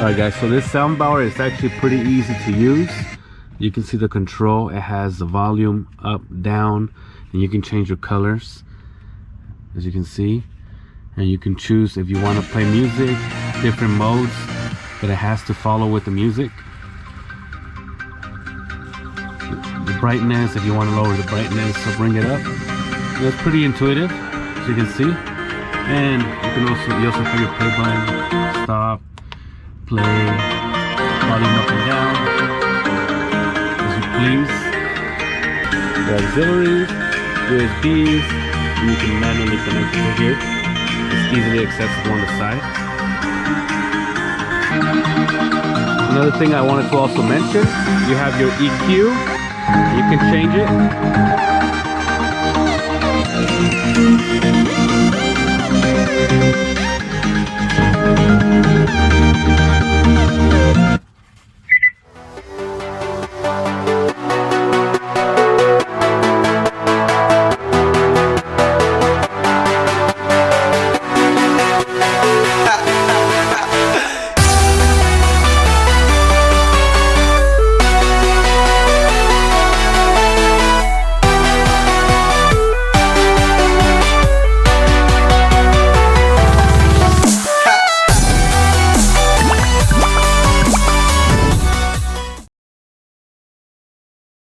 Alright guys, so this soundbar is actually pretty easy to use. You can see the control. It has the volume up, down, and you can change your colors, as you can see. And you can choose if you want to play music, different modes, but it has to follow with the music. The brightness, if you want to lower the brightness or bring it up. And it's pretty intuitive, as you can see. And you also have your play button, stop, play, volume up and down, as you please. The auxiliaries, USBs, and you can manually connect it here. It's easily accessible on the side. Another thing I wanted to also mention, you have your EQ. You can change it.